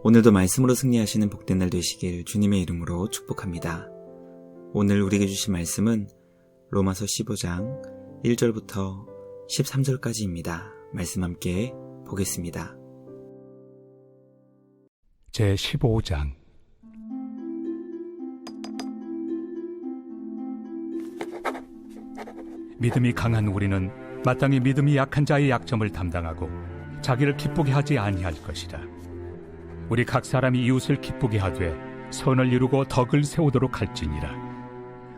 오늘도 말씀으로 승리하시는 복된 날 되시길 주님의 이름으로 축복합니다. 오늘 우리에게 주신 말씀은 로마서 15장 1절부터 13절까지입니다. 말씀 함께 보겠습니다. 제15장 믿음이 강한 우리는 마땅히 믿음이 약한 자의 약점을 담당하고 자기를 기쁘게 하지 아니할 것이라. 우리 각 사람이 이웃을 기쁘게 하되 선을 이루고 덕을 세우도록 할지니라.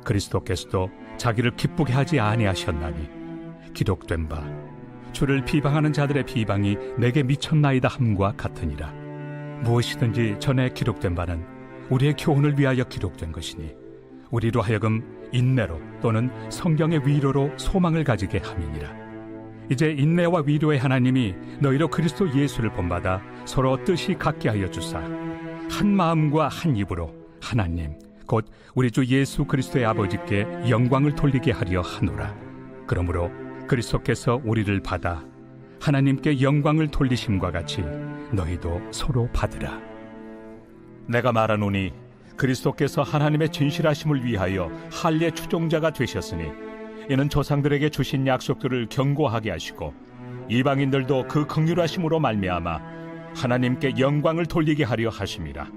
그리스도께서도 자기를 기쁘게 하지 아니하셨나니 기록된 바 주를 비방하는 자들의 비방이 내게 미쳤나이다 함과 같으니라. 무엇이든지 전에 기록된 바는 우리의 교훈을 위하여 기록된 것이니 우리로 하여금 인내로 또는 성경의 위로로 소망을 가지게 함이니라. 이제 인내와 위로의 하나님이 너희로 그리스도 예수를 본받아 서로 뜻이 같게 하여 주사 한 마음과 한 입으로 하나님 곧 우리 주 예수 그리스도의 아버지께 영광을 돌리게 하려 하노라. 그러므로 그리스도께서 우리를 받아 하나님께 영광을 돌리심과 같이 너희도 서로 받으라. 내가 말하노니 그리스도께서 하나님의 진실하심을 위하여 할례 추종자가 되셨으니 이는 조상들에게 주신 약속들을 견고하게 하시고 이방인들도 그 긍휼하심으로 말미암아 하나님께 영광을 돌리게 하려 하심이라.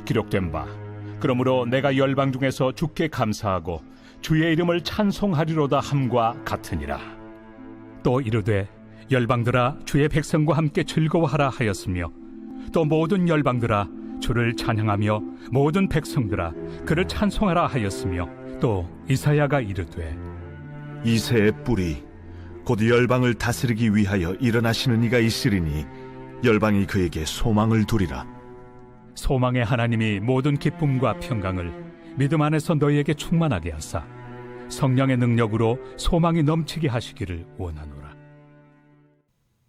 기록된 바 그러므로 내가 열방 중에서 주께 감사하고 주의 이름을 찬송하리로다 함과 같으니라. 또 이르되 열방들아 주의 백성과 함께 즐거워하라 하였으며 또 모든 열방들아 주를 찬양하며 모든 백성들아 그를 찬송하라 하였으며 또 이사야가 이르되 이새의 뿌리 곧 열방을 다스리기 위하여 일어나시는 이가 있으리니 열방이 그에게 소망을 두리라. 소망의 하나님이 모든 기쁨과 평강을 믿음 안에서 너희에게 충만하게 하사 성령의 능력으로 소망이 넘치게 하시기를 원하노라.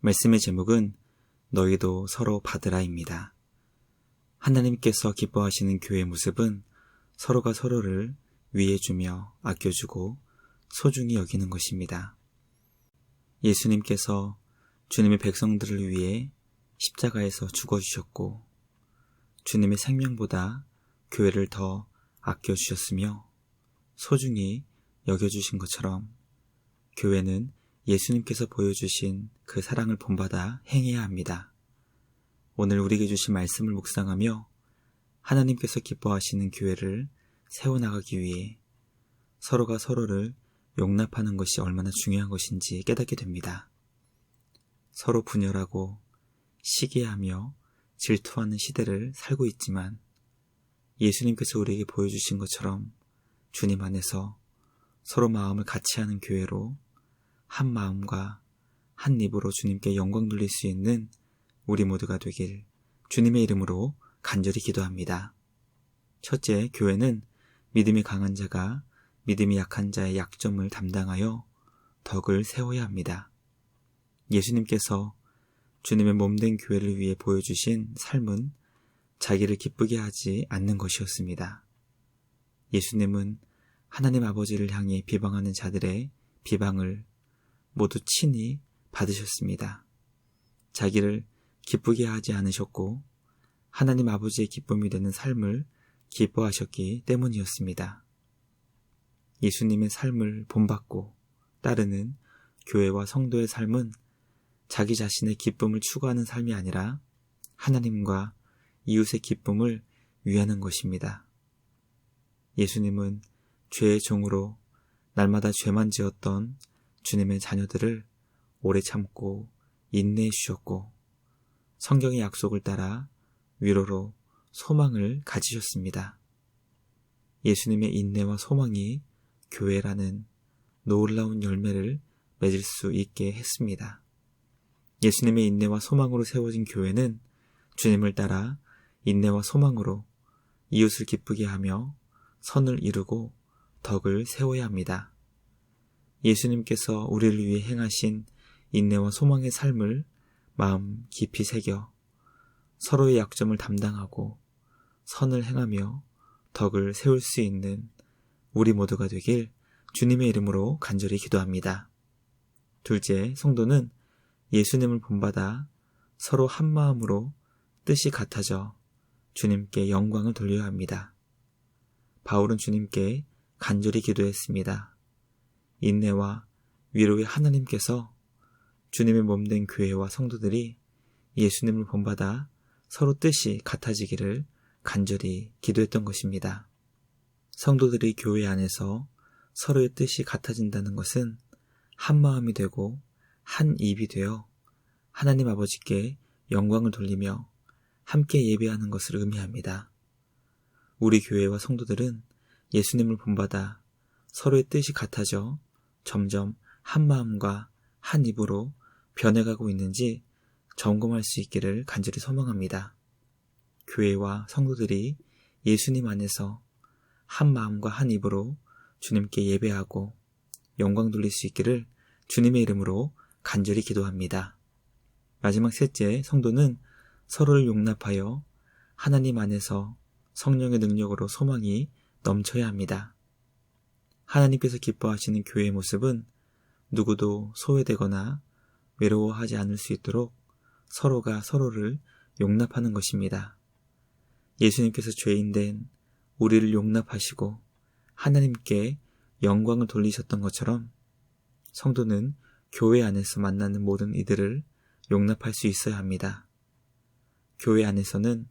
말씀의 제목은 너희도 서로 받으라입니다. 하나님께서 기뻐하시는 교회의 모습은 서로가 서로를 위해주며 아껴주고 소중히 여기는 것입니다. 예수님께서 주님의 백성들을 위해 십자가에서 죽어주셨고 주님의 생명보다 교회를 더 아껴주셨으며 소중히 여겨주신 것처럼 교회는 예수님께서 보여주신 그 사랑을 본받아 행해야 합니다. 오늘 우리에게 주신 말씀을 묵상하며 하나님께서 기뻐하시는 교회를 세워나가기 위해 서로가 서로를 용납하는 것이 얼마나 중요한 것인지 깨닫게 됩니다. 서로 분열하고 시기하며 질투하는 시대를 살고 있지만 예수님께서 우리에게 보여주신 것처럼 주님 안에서 서로 마음을 같이 하는 교회로 한 마음과 한 입으로 주님께 영광 돌릴 수 있는 우리 모두가 되길 주님의 이름으로 간절히 기도합니다. 첫째, 교회는 믿음이 강한 자가 믿음이 약한 자의 약점을 담당하여 덕을 세워야 합니다. 예수님께서 주님의 몸된 교회를 위해 보여주신 삶은 자기를 기쁘게 하지 않는 것이었습니다. 예수님은 하나님 아버지를 향해 비방하는 자들의 비방을 모두 친히 받으셨습니다. 자기를 기쁘게 하지 않으셨고 하나님 아버지의 기쁨이 되는 삶을 기뻐하셨기 때문이었습니다. 예수님의 삶을 본받고 따르는 교회와 성도의 삶은 자기 자신의 기쁨을 추구하는 삶이 아니라 하나님과 이웃의 기쁨을 위하는 것입니다. 예수님은 죄의 종으로 날마다 죄만 지었던 주님의 자녀들을 오래 참고 인내해 주셨고 성경의 약속을 따라 위로로 소망을 가지셨습니다. 예수님의 인내와 소망이 교회라는 놀라운 열매를 맺을 수 있게 했습니다. 예수님의 인내와 소망으로 세워진 교회는 주님을 따라 인내와 소망으로 이웃을 기쁘게 하며 선을 이루고 덕을 세워야 합니다. 예수님께서 우리를 위해 행하신 인내와 소망의 삶을 마음 깊이 새겨 서로의 약점을 담당하고 선을 행하며 덕을 세울 수 있는 우리 모두가 되길 주님의 이름으로 간절히 기도합니다. 둘째, 성도는 예수님을 본받아 서로 한 마음으로 뜻이 같아져 주님께 영광을 돌려야 합니다. 바울은 주님께 간절히 기도했습니다. 인내와 위로의 하나님께서 주님의 몸된 교회와 성도들이 예수님을 본받아 서로 뜻이 같아지기를 간절히 기도했던 것입니다. 성도들이 교회 안에서 서로의 뜻이 같아진다는 것은 한 마음이 되고 한 입이 되어 하나님 아버지께 영광을 돌리며 함께 예배하는 것을 의미합니다. 우리 교회와 성도들은 예수님을 본받아 서로의 뜻이 같아져 점점 한 마음과 한 입으로 변해가고 있는지 점검할 수 있기를 간절히 소망합니다. 교회와 성도들이 예수님 안에서 한 마음과 한 입으로 주님께 예배하고 영광 돌릴 수 있기를 주님의 이름으로 간절히 기도합니다. 마지막 셋째, 성도는 서로를 용납하여 하나님 안에서 성령의 능력으로 소망이 넘쳐야 합니다. 하나님께서 기뻐하시는 교회의 모습은 누구도 소외되거나 외로워하지 않을 수 있도록 서로가 서로를 용납하는 것입니다. 예수님께서 죄인된 우리를 용납하시고 하나님께 영광을 돌리셨던 것처럼 성도는 교회 안에서 만나는 모든 이들을 용납할 수 있어야 합니다. 교회 안에서는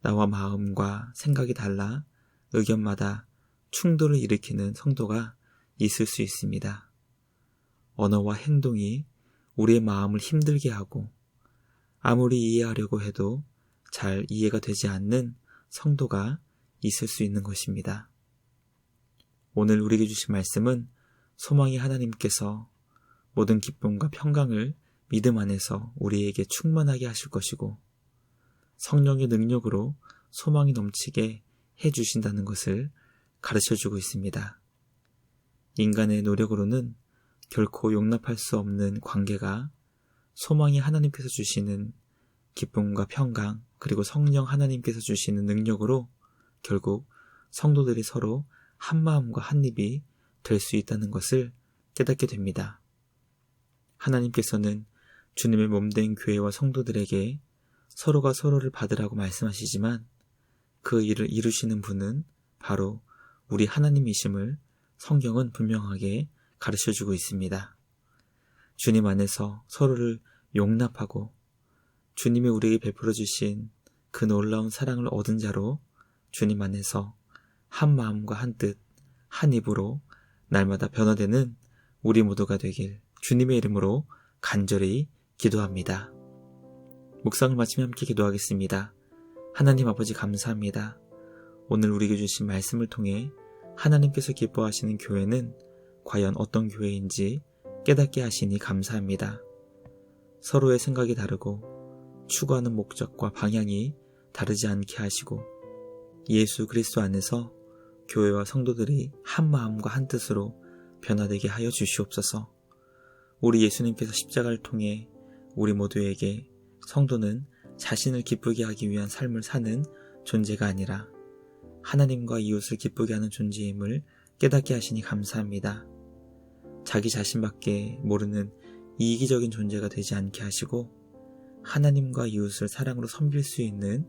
나와 마음과 생각이 달라 의견마다 충돌을 일으키는 성도가 있을 수 있습니다. 언어와 행동이 우리의 마음을 힘들게 하고 아무리 이해하려고 해도 잘 이해가 되지 않는 성도가 있을 수 있는 것입니다. 오늘 우리에게 주신 말씀은 소망이 하나님께서 모든 기쁨과 평강을 믿음 안에서 우리에게 충만하게 하실 것이고 성령의 능력으로 소망이 넘치게 해주신다는 것을 가르쳐주고 있습니다. 인간의 노력으로는 결코 용납할 수 없는 관계가 소망이 하나님께서 주시는 기쁨과 평강 그리고 성령 하나님께서 주시는 능력으로 결국 성도들이 서로 한 마음과 한 입이 될 수 있다는 것을 깨닫게 됩니다. 하나님께서는 주님의 몸된 교회와 성도들에게 서로가 서로를 받으라고 말씀하시지만 그 일을 이루시는 분은 바로 우리 하나님이심을 성경은 분명하게 가르쳐주고 있습니다. 주님 안에서 서로를 용납하고 주님이 우리에게 베풀어 주신 그 놀라운 사랑을 얻은 자로 주님 안에서 한 마음과 한 뜻, 한 입으로 날마다 변화되는 우리 모두가 되길 주님의 이름으로 간절히 기도합니다. 묵상을 마치며 함께 기도하겠습니다. 하나님 아버지 감사합니다. 오늘 우리에게 주신 말씀을 통해 하나님께서 기뻐하시는 교회는 과연 어떤 교회인지 깨닫게 하시니 감사합니다. 서로의 생각이 다르고 추구하는 목적과 방향이 다르지 않게 하시고 예수 그리스도 안에서 교회와 성도들이 한 마음과 한 뜻으로 변화되게 하여 주시옵소서. 우리 예수님께서 십자가를 통해 우리 모두에게 성도는 자신을 기쁘게 하기 위한 삶을 사는 존재가 아니라 하나님과 이웃을 기쁘게 하는 존재임을 깨닫게 하시니 감사합니다. 자기 자신밖에 모르는 이기적인 존재가 되지 않게 하시고 하나님과 이웃을 사랑으로 섬길 수 있는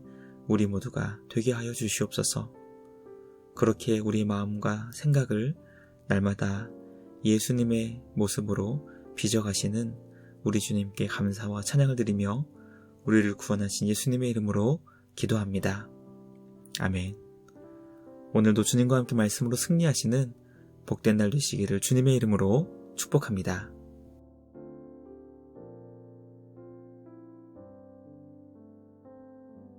우리 모두가 되게 하여 주시옵소서. 그렇게 우리의 마음과 생각을 날마다 예수님의 모습으로 빚어가시는 우리 주님께 감사와 찬양을 드리며 우리를 구원하신 예수님의 이름으로 기도합니다. 아멘. 오늘도 주님과 함께 말씀으로 승리하시는 복된 날 되시기를 주님의 이름으로 축복합니다.